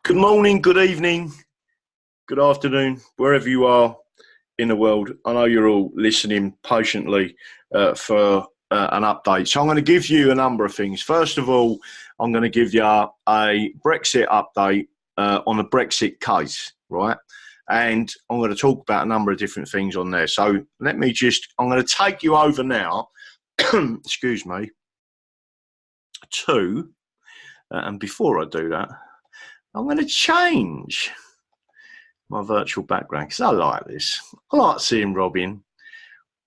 Good morning, good evening, good afternoon, wherever you are in the world. I know you're all listening patiently for an update. So I'm going to give you a number of things. First of all, I'm going to give you a Brexit update on the Brexit case, right? And I'm going to talk about a number of different things on there. So I'm going to take you over now, excuse me, to, and before I do that, I'm going to change my virtual background because I like this. I like seeing Robin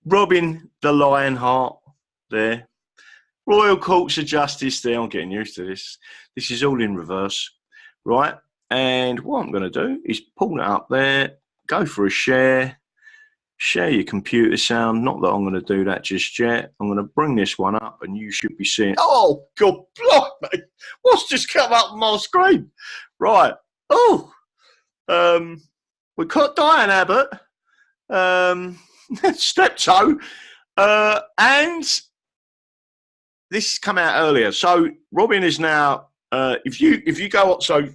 the Lionheart there. Royal Courts of Justice there. I'm getting used to this. This is all in reverse, right? And what I'm going to do is pull it up there, go for a share your computer sound. Not that I'm going to do that just yet. I'm going to bring this one up and you should be seeing, oh, God, blimey, what's just come up on my screen? Right. Oh, we got Diane Abbott, Steptoe, and this come out earlier. So Robin is now, if you go on, so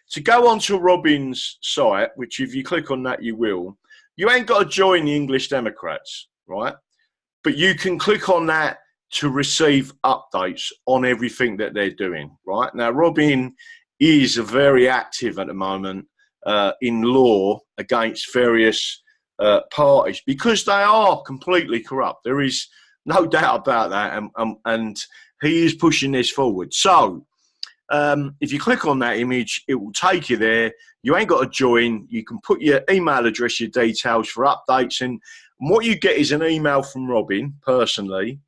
to go onto Robin's site, which if you click on that, you will, you ain't got to join the English Democrats, right? But you can click on that to receive updates on everything that they're doing, right? Now, Robin is very active at the moment in law against various parties because they are completely corrupt. There is no doubt about that, and he is pushing this forward. So if you click on that image, it will take you there. You ain't got to join. You can put your email address, your details for updates, and what you get is an email from Robin personally.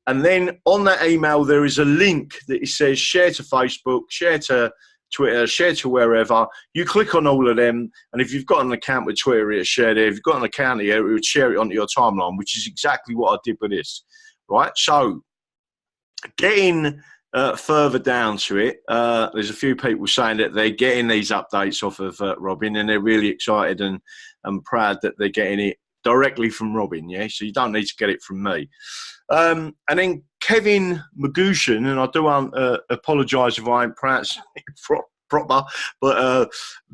And then on that email, there is a link that it says share to Facebook, share to Twitter, share to wherever. You click on all of them, and if you've got an account with Twitter, it'll share there. If you've got an account here, it would share it onto your timeline, which is exactly what I did with this, right? So getting further down to it, there's a few people saying that they're getting these updates off of Robin, and they're really excited and proud that they're getting it directly from Robin, yeah? So you don't need to get it from me. And then Kevin Magushin, and I do apologise if I ain't pronouncing it proper, but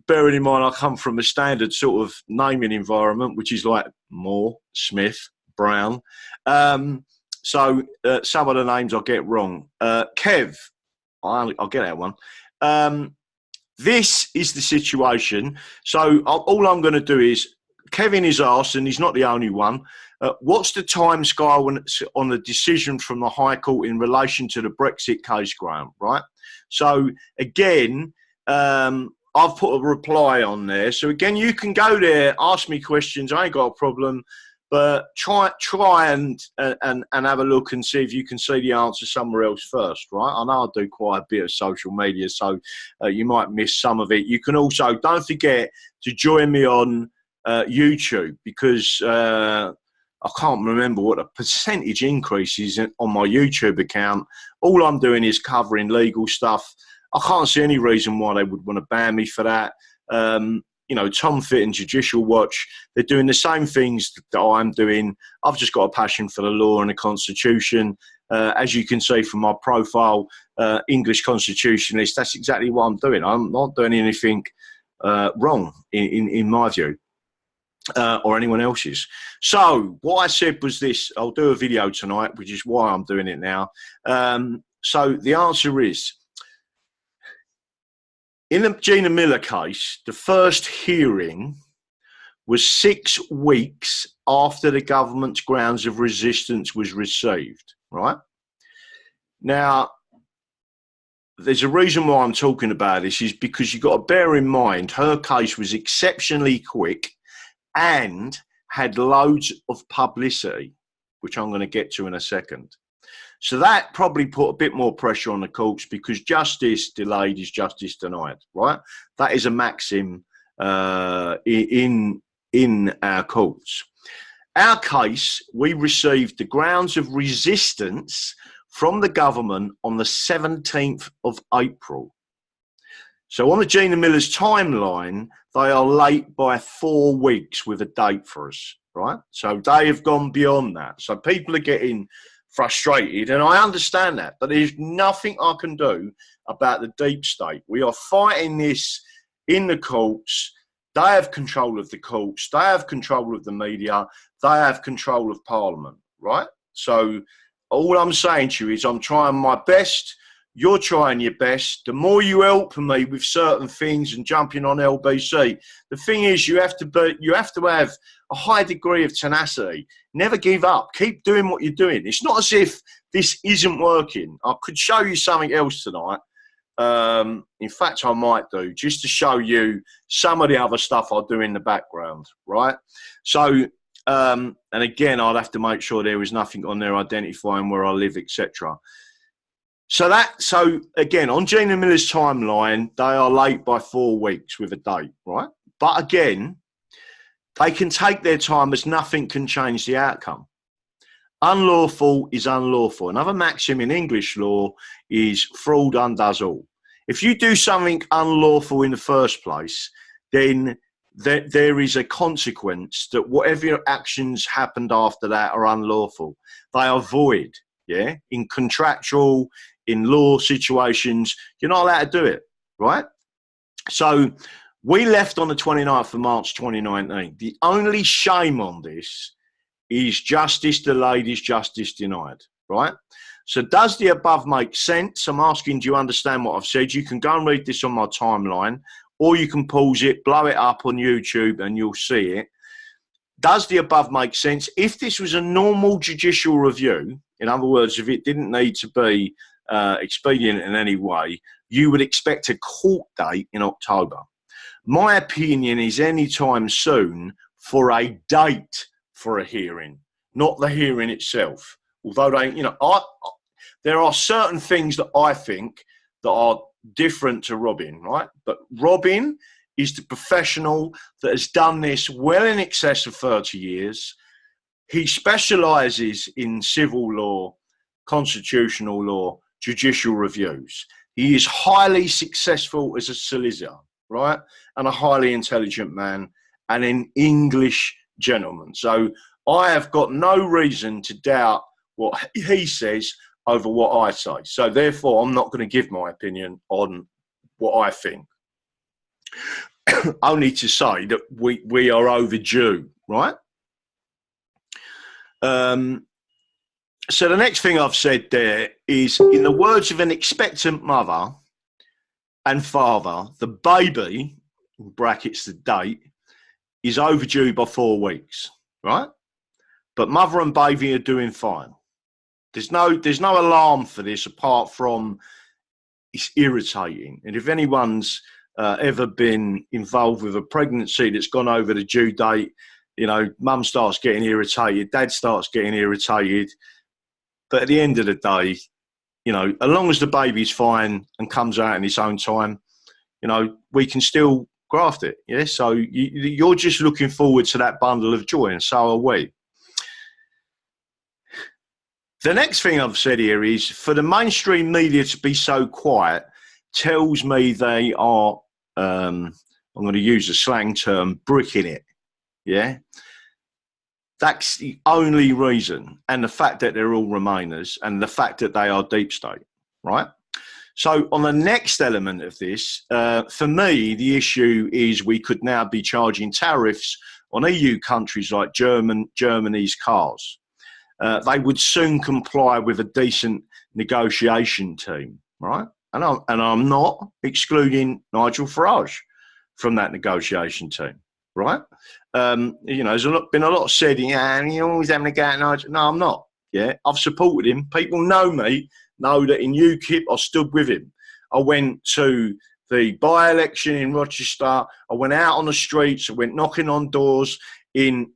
bearing in mind I come from a standard sort of naming environment, which is like Moore, Smith, Brown. So some of the names I'll get wrong. Kev, I'll get that one. This is the situation. So all I'm going to do is, Kevin is asked, and he's not the only one, what's the timescale on the decision from the High Court in relation to the Brexit case, Graham, right? So again, I've put a reply on there. So again, you can go there, ask me questions. I ain't got a problem. But try and have a look and see if you can see the answer somewhere else first, right? I know I do quite a bit of social media, so you might miss some of it. You can also, don't forget to join me on YouTube, because I can't remember what the percentage increase is on my YouTube account. All I'm doing is covering legal stuff. I can't see any reason why they would want to ban me for that. You know, Tom Fit and Judicial Watch, they're doing the same things that I'm doing. I've just got a passion for the law and the Constitution. As you can see from my profile, English constitutionalist, that's exactly what I'm doing. I'm not doing anything wrong, in my view, or anyone else's. So what I said was this: I'll do a video tonight, which is why I'm doing it now. So the answer is, in the Gina Miller case, the first hearing was 6 weeks after the government's grounds of resistance was received, right? Now, there's a reason why I'm talking about this, is because you've got to bear in mind her case was exceptionally quick and had loads of publicity, which I'm going to get to in a second. So that probably put a bit more pressure on the courts, because justice delayed is justice denied, right? That is a maxim in our courts. Our case, we received the grounds of resistance from the government on the 17th of April. So on the Gina Miller's timeline, they are late by 4 weeks with a date for us, right? So they have gone beyond that. So people are getting frustrated, and I understand that, but there's nothing I can do about the deep state. We are fighting this in the courts. They have control of the courts. They have control of the media. They have control of Parliament, right? So all I'm saying to you is I'm trying my best. You're trying your best. The more you help me with certain things and jumping on LBC, the thing is you have to have a high degree of tenacity. Never give up. Keep doing what you're doing. It's not as if this isn't working. I could show you something else tonight. In fact, I might do, just to show you some of the other stuff I do in the background, right? So, and again, I'd have to make sure there was nothing on there identifying where I live, etc. So again, on Gina Miller's timeline, they are late by 4 weeks with a date, right? But again, they can take their time as nothing can change the outcome. Unlawful is unlawful. Another maxim in English law is fraud undoes all. If you do something unlawful in the first place, then there is a consequence that whatever actions happened after that are unlawful. They are void, yeah? In contractual, in law situations, you're not allowed to do it, right? So we left on the 29th of March 2019. The only shame on this is justice delayed is justice denied, right? So does the above make sense? I'm asking, do you understand what I've said? You can go and read this on my timeline, or you can pause it, blow it up on YouTube, and you'll see it. Does the above make sense? If this was a normal judicial review, in other words, if it didn't need to be expedient in any way, you would expect a court date in October. My opinion is any time soon for a date for a hearing, not the hearing itself. Although there are certain things that I think that are different to Robin, right? But Robin is the professional that has done this well in excess of 30 years. He specialises in civil law, constitutional law, judicial reviews. He is highly successful as a solicitor, right? And a highly intelligent man and an English gentleman. So I have got no reason to doubt what he says over what I say. So therefore, I'm not going to give my opinion on what I think. Only to say that we are overdue, right? So the next thing I've said there is, in the words of an expectant mother and father, the baby, in brackets the date, is overdue by 4 weeks, right? But mother and baby are doing fine. There's no alarm for this apart from it's irritating. And if anyone's ever been involved with a pregnancy that's gone over the due date, mum starts getting irritated, dad starts getting irritated. But at the end of the day, as long as the baby's fine and comes out in its own time, we can still graft it. Yeah. So you're just looking forward to that bundle of joy, and so are we. The next thing I've said here is, for the mainstream media to be so quiet tells me they are, I'm going to use a slang term, bricking it. Yeah. That's the only reason, and the fact that they're all Remainers, and the fact that they are deep state, right? So on the next element of this, for me, the issue is we could now be charging tariffs on EU countries like Germany's cars. They would soon comply with a decent negotiation team, right? And I'm not excluding Nigel Farage from that negotiation team, right? There's been a lot said, you're always having a go at Nigel. No, I'm not. Yeah, I've supported him. People know me, know that in UKIP I stood with him. I went to the by-election in Rochester. I went out on the streets. I went knocking on doors in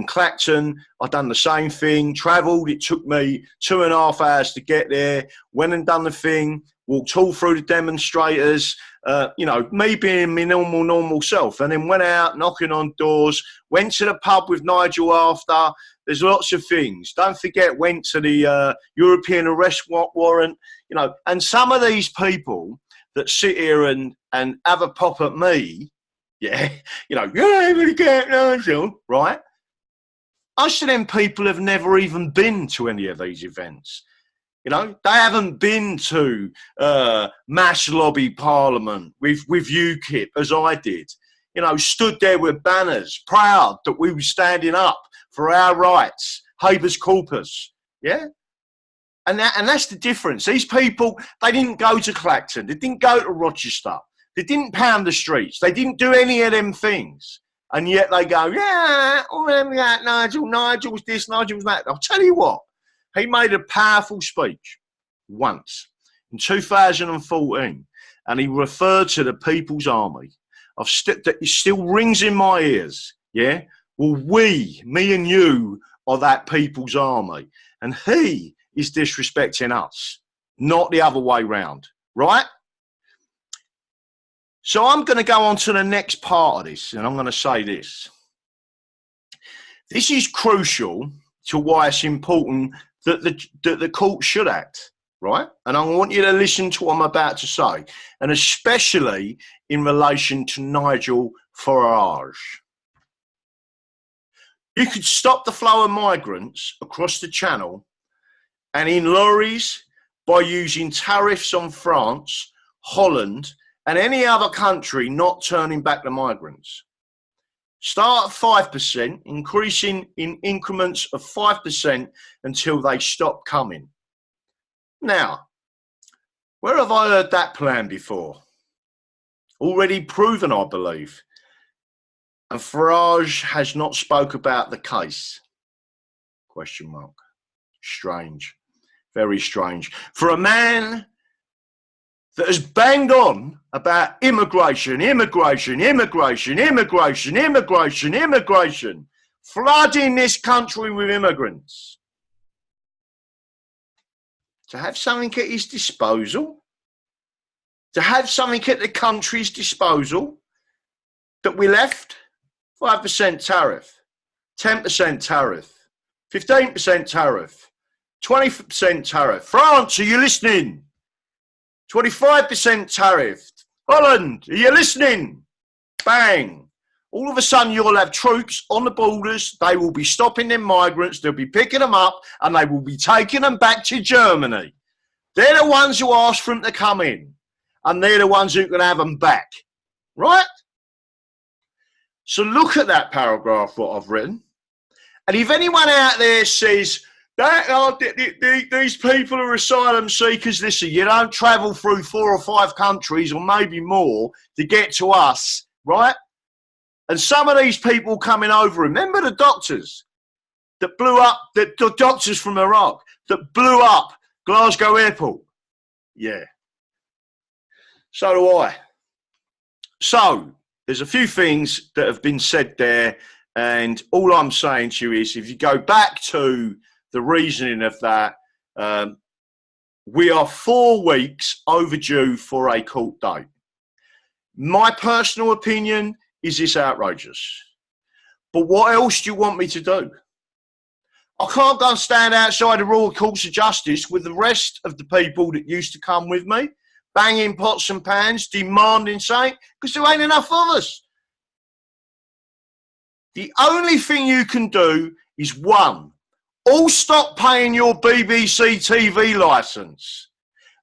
Clacton. I've done the same thing, travelled. It took me 2.5 hours to get there. Went and done the thing, walked all through the demonstrators, me being my normal self, and then went out knocking on doors, went to the pub with Nigel after. There's lots of things. Don't forget, went to the European arrest warrant, and some of these people that sit here and have a pop at me, yeah, you're able to get Nigel, right? Most of them people have never even been to any of these events. You know, they haven't been to mass lobby parliament with UKIP as I did. You know, stood there with banners, proud that we were standing up for our rights, habeas corpus. Yeah? And that's the difference. These people, they didn't go to Clacton. They didn't go to Rochester. They didn't pound the streets. They didn't do any of them things. And yet they go, yeah, all that, Nigel's this, Nigel's that. I'll tell you what, he made a powerful speech once in 2014, and he referred to the People's Army. That it still rings in my ears, yeah? Well, me and you are that People's Army. And he is disrespecting us, not the other way round, right? So I'm going to go on to the next part of this, and I'm going to say this. This is crucial to why it's important that the court should act, right? And I want you to listen to what I'm about to say, and especially in relation to Nigel Farage. You could stop the flow of migrants across the channel and in lorries by using tariffs on France, Holland, and any other country not turning back the migrants. Start at 5%, increasing in increments of 5% until they stop coming. Now, where have I heard that plan before? Already proven, I believe. And Farage has not spoke about the case. Question mark. Strange. Very strange. For a man that has banged on about immigration, flooding this country with immigrants. To have something at his disposal, to have something at the country's disposal that we left, 5% tariff, 10% tariff, 15% tariff, 20% tariff. France, are you listening? 25% tariff. Holland, are you listening? Bang. All of a sudden, you'll have troops on the borders. They will be stopping them migrants. They'll be picking them up and they will be taking them back to Germany. They're the ones who asked for them to come in. And they're the ones who can have them back. Right? So look at that paragraph, what I've written. And if anyone out there says, these people are asylum seekers, listen, you don't travel through 4 or 5 countries or maybe more to get to us, right? And some of these people coming over, remember the doctors that blew up, the doctors from Iraq that blew up Glasgow Airport? Yeah. So do I. So there's a few things that have been said there, and all I'm saying to you is if you go back to the reasoning of that, we are 4 weeks overdue for a court date. My personal opinion is this outrageous. But what else do you want me to do? I can't go and stand outside the Royal Courts of Justice with the rest of the people that used to come with me, banging pots and pans, demanding something, because there ain't enough of us. The only thing you can do is one, all stop paying your BBC TV licence.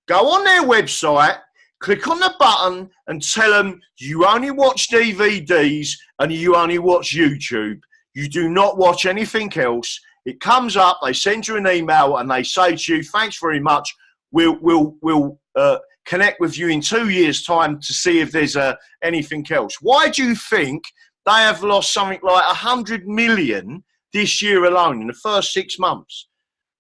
Go on their website, click on the button and tell them you only watch DVDs and you only watch YouTube. You do not watch anything else. It comes up, they send you an email and they say to you, thanks very much, we'll connect with you in 2 years' time to see if there's anything else. Why do you think they have lost something like 100 million this year alone in the first 6 months?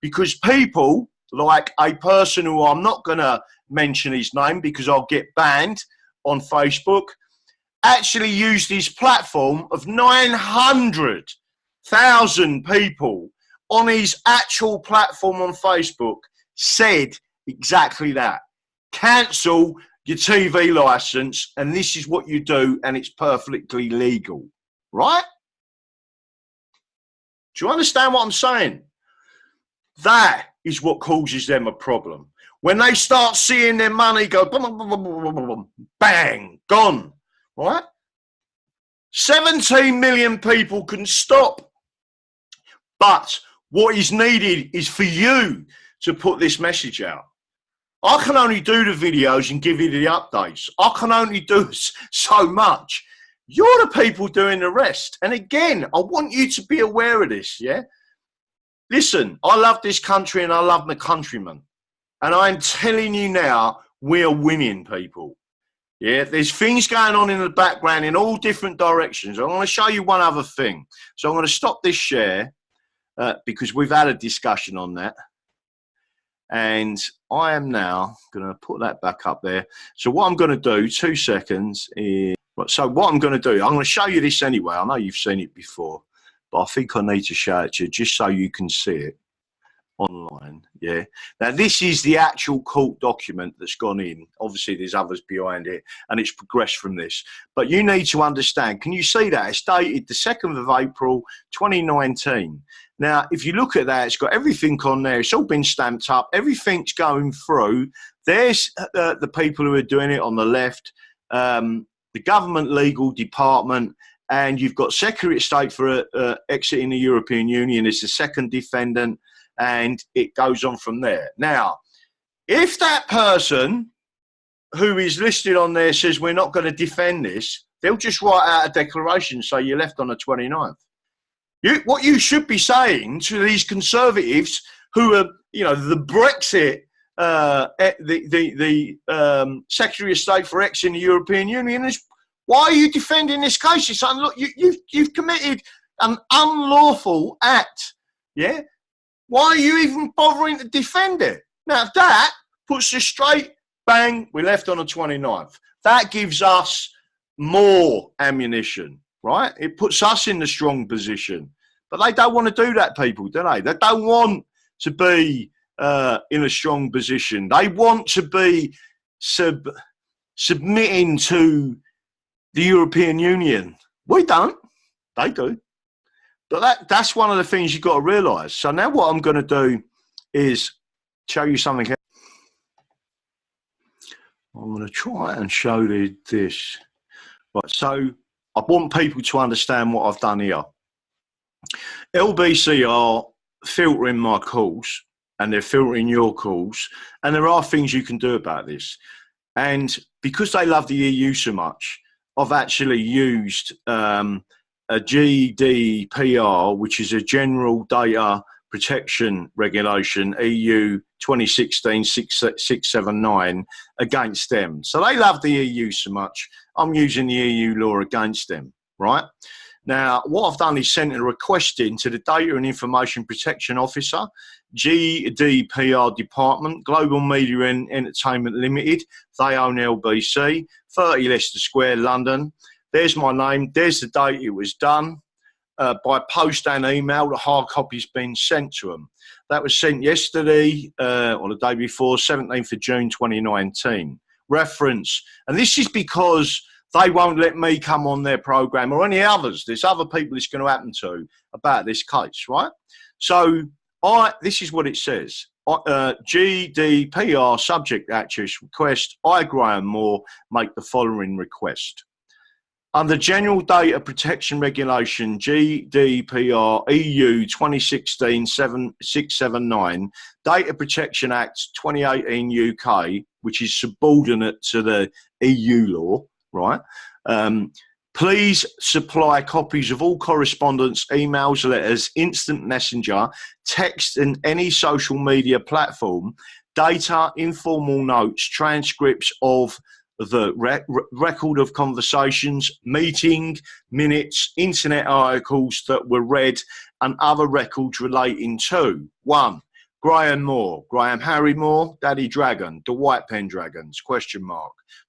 Because people like a person who I'm not going to mention his name because I'll get banned on Facebook, actually used his platform of 900,000 people on his actual platform on Facebook, said exactly that. Cancel your TV licence and this is what you do and it's perfectly legal. Right? Do you understand what I'm saying? That is what causes them a problem. When they start seeing their money go bang, gone, right? 17 million people can stop. But what is needed is for you to put this message out. I can only do the videos and give you the updates. I can only do so much. You're the people doing the rest. And again, I want you to be aware of this, yeah? Listen, I love this country and I love my countrymen. And I'm telling you now, we're winning, people. Yeah, there's things going on in the background in all different directions. I want to show you one other thing. So I'm going to stop this share because we've had a discussion on that. And I am now going to put that back up there. So what I'm going to do, 2 seconds, is... So what I'm going to do, I'm going to show you this anyway. I know you've seen it before, but I think I need to show it to you just so you can see it online. Yeah. Now, this is the actual court document that's gone in. Obviously, there's others behind it, and it's progressed from this. But you need to understand, can you see that? It's dated the 2nd of April, 2019. Now, if you look at that, it's got everything on there. It's all been stamped up. Everything's going through. There's the people who are doing it on the left, the government legal department, and you've got Secretary of State for exiting the European Union as the second defendant, and it goes on from there. Now, if that person who is listed on there says we're not going to defend this, they'll just write out a declaration, say you left on the 29th. What you should be saying to these conservatives who are, you know, the Brexit, Secretary of State for exiting the European Union is, why are you defending this case? You're saying, look, you've committed an unlawful act, yeah? Why are you even bothering to defend it? Now, that puts us straight, bang, we left on the 29th. That gives us more ammunition, right? It puts us in the strong position. But they don't want to do that, people, do they? They don't want to be in a strong position. They want to be submitting to the European Union. We don't. They do. But that's one of the things you've got to realise. So now what I'm going to do is show you something else. I'm going to try and show you this. Right, so I want people to understand what I've done here. LBC are filtering my calls, and they're filtering your calls, and there are things you can do about this. And because they love the EU so much, I've actually used a GDPR, which is a General Data Protection Regulation, EU 2016-679, against them. So they love the EU so much, I'm using the EU law against them, right? Now, what I've done is sent a request in to the Data and Information Protection Officer, GDPR Department, Global Media and Entertainment Limited. They own LBC, 30 Leicester Square, London. There's my name. There's the date it was done. By post and email, the hard copy's been sent to them. That was sent yesterday, or the day before, 17th of June 2019. Reference, and this is because they won't let me come on their program or any others. There's other people it's going to happen to about this case, right? So this is what it says. GDPR subject access request. I, Graham Moore, make the following request. Under General Data Protection Regulation, GDPR EU 2016-679, Data Protection Act 2018 UK, which is subordinate to the EU law, right? Please supply copies of all correspondence, emails, letters, instant messenger, text, and any social media platform, data, informal notes, transcripts of the record of conversations, meeting minutes, internet articles that were read, and other records relating to 1. Graham Moore, Graham Harry Moore, Daddy Dragon, the White Pen Dragons, ?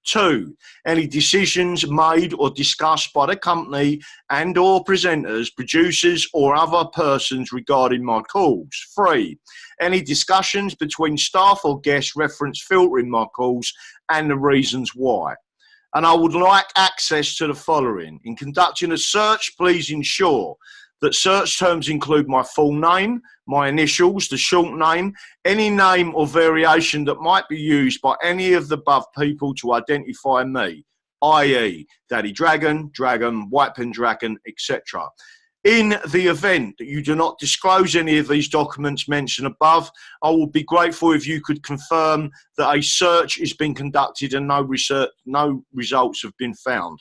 2. Any decisions made or discussed by the company and or presenters, producers or other persons regarding my calls. 3. Any discussions between staff or guests reference filtering my calls and the reasons why. And I would like access to the following. In conducting a search, please ensure that search terms include my full name, my initials, the short name, any name or variation that might be used by any of the above people to identify me, i.e. Daddy Dragon, Dragon, White Pen Dragon, etc. In the event that you do not disclose any of these documents mentioned above, I will be grateful if you could confirm that a search has been conducted and no results have been found.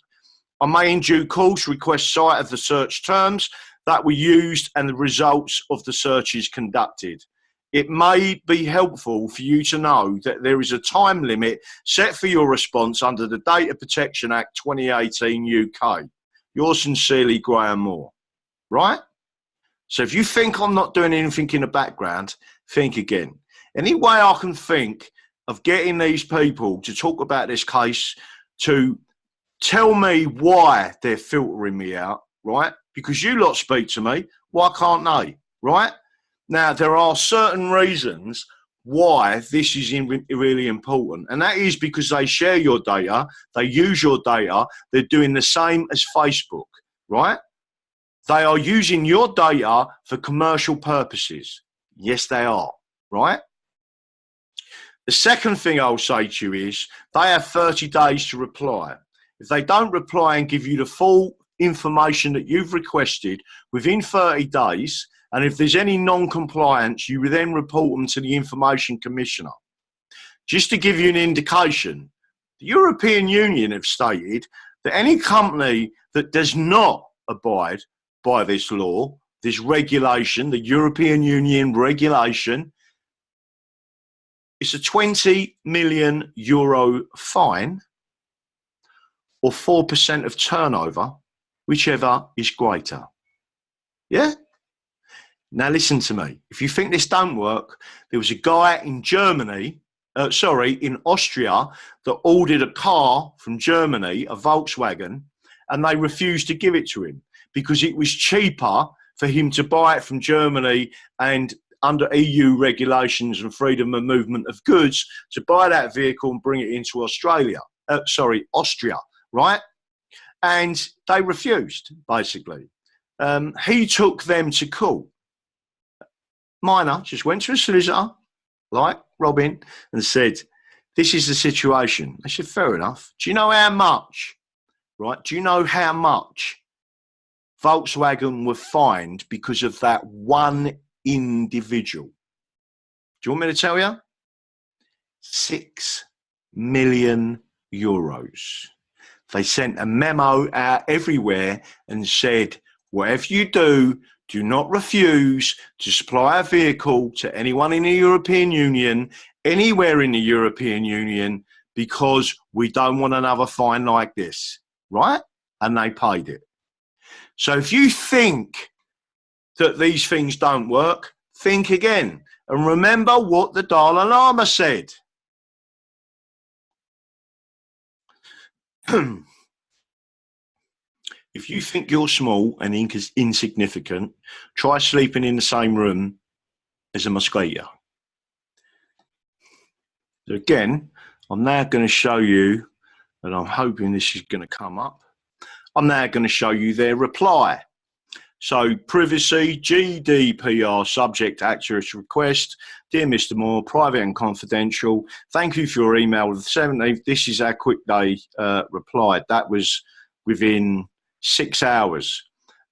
I may in due course request sight of the search terms that were used and the results of the searches conducted. It may be helpful for you to know that there is a time limit set for your response under the Data Protection Act 2018 UK. Yours sincerely, Graham Moore. Right? So if you think I'm not doing anything in the background, think again. Any way I can think of getting these people to talk about this case, to tell me why they're filtering me out, right? Because you lot speak to me, why can't they, right? Now, there are certain reasons why this is really important, and that is because they share your data, they use your data, they're doing the same as Facebook, right? They are using your data for commercial purposes. Yes, they are, right? The second thing I'll say to you is they have 30 days to reply. If they don't reply and give you the full information that you've requested within 30 days, and if there's any non-compliance, you will then report them to the Information Commissioner. Just to give you an indication, the European Union have stated that any company that does not abide by this law, this regulation, the European Union regulation, it's a €20 million fine or 4% of turnover, whichever is greater. Yeah? Now listen to me. If you think this don't work, there was a guy in in Austria that ordered a car from Germany, a Volkswagen, and they refused to give it to him because it was cheaper for him to buy it from Germany and under EU regulations and freedom of movement of goods to buy that vehicle and bring it into Austria, right? And they refused, basically. He took them to court. Minor just went to a solicitor, like Robin, and said, this is the situation. They said, fair enough. Do you know how much, right? Do you know how much Volkswagen were fined because of that one individual? Do you want me to tell you? €6 million. They sent a memo out everywhere and said, whatever you do not refuse to supply a vehicle to anyone in the European Union, anywhere in the European Union, because we don't want another fine like this, right? And they paid it. So if you think that these things don't work, think again. And remember what the Dalai Lama said. If you think you're small and insignificant, try sleeping in the same room as a mosquito. So again, I'm now going to show you, and I'm hoping this is going to come up. I'm now going to show you their reply. So privacy, GDPR, subject accurate request. Dear Mr. Moore, private and confidential. Thank you for your email of the 17th. This is our quick day reply. That was within 6 hours.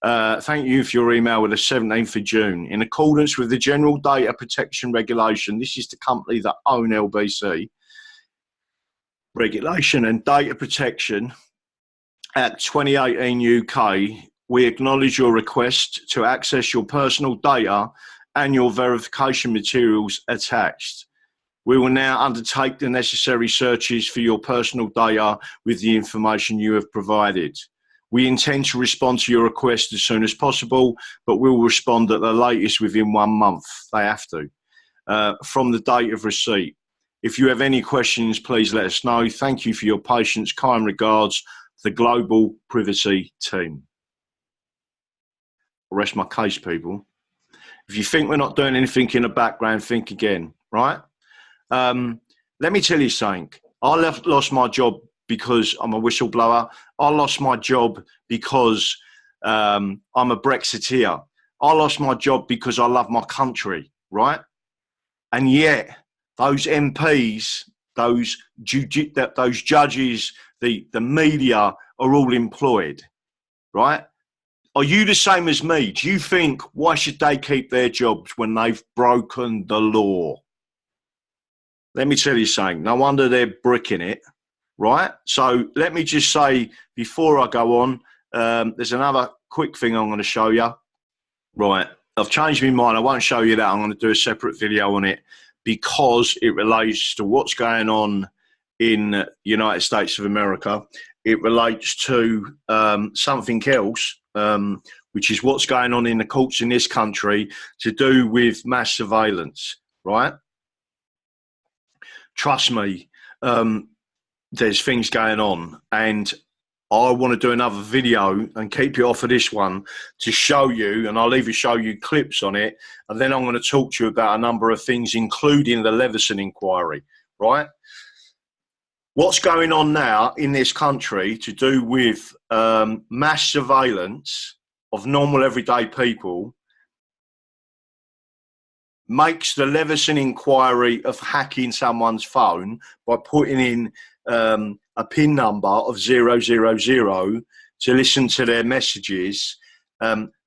Thank you for your email with the 17th of June. In accordance with the General Data Protection Regulation, this is the company that own LBC, Regulation and Data Protection Act 2018 UK, we acknowledge your request to access your personal data and your verification materials attached. We will now undertake the necessary searches for your personal data with the information you have provided. We intend to respond to your request as soon as possible, but we'll respond at the latest within 1 month. They have to, from the date of receipt. If you have any questions, please let us know. Thank you for your patience. Kind regards, the Global Privacy Team. I'll rest my case, people. If you think we're not doing anything in the background, think again, right? Let me tell you something. I lost my job because I'm a whistleblower. I lost my job because I'm a Brexiteer. I lost my job because I love my country, right? And yet, those MPs, those judges, the media are all employed, right? Are you the same as me? Do you think, why should they keep their jobs when they've broken the law? Let me tell you something. No wonder they're bricking it, right? So let me just say, before I go on, there's another quick thing I'm going to show you. Right. I've changed my mind. I won't show you that. I'm going to do a separate video on it because it relates to what's going on in the United States of America. It relates to something else, which is what's going on in the courts in this country to do with mass surveillance, right? Trust me, there's things going on, and I want to do another video and keep you off of this one to show you, and I'll even show you clips on it, and then I'm going to talk to you about a number of things, including the Leveson inquiry, right? What's going on now in this country to do with mass surveillance of normal everyday people makes the Leveson inquiry of hacking someone's phone by putting in a PIN number of 000 to listen to their messages.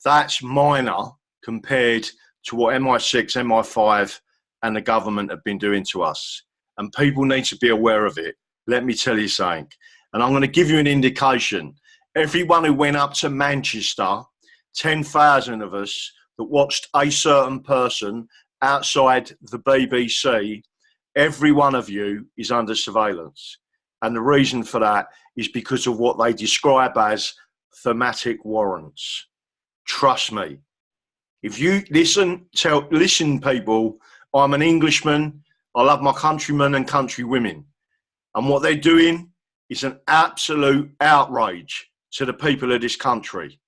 That's minor compared to what MI6, MI5 and the government have been doing to us. And people need to be aware of it. Let me tell you something. And I'm going to give you an indication. Everyone who went up to Manchester, 10,000 of us that watched a certain person outside the BBC, every one of you is under surveillance. And the reason for that is because of what they describe as thematic warrants. Trust me. If you listen people, I'm an Englishman. I love my countrymen and countrywomen. And what they're doing is an absolute outrage to the people of this country.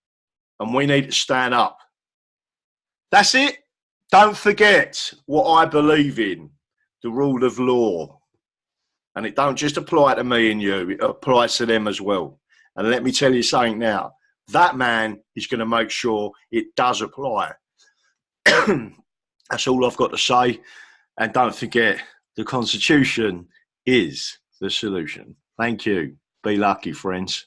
And we need to stand up. That's it. Don't forget what I believe in, the rule of law. And it don't just apply to me and you, it applies to them as well. And let me tell you something now, that man is going to make sure it does apply. That's all I've got to say. And don't forget, the Constitution is the solution. Thank you. Be lucky, friends.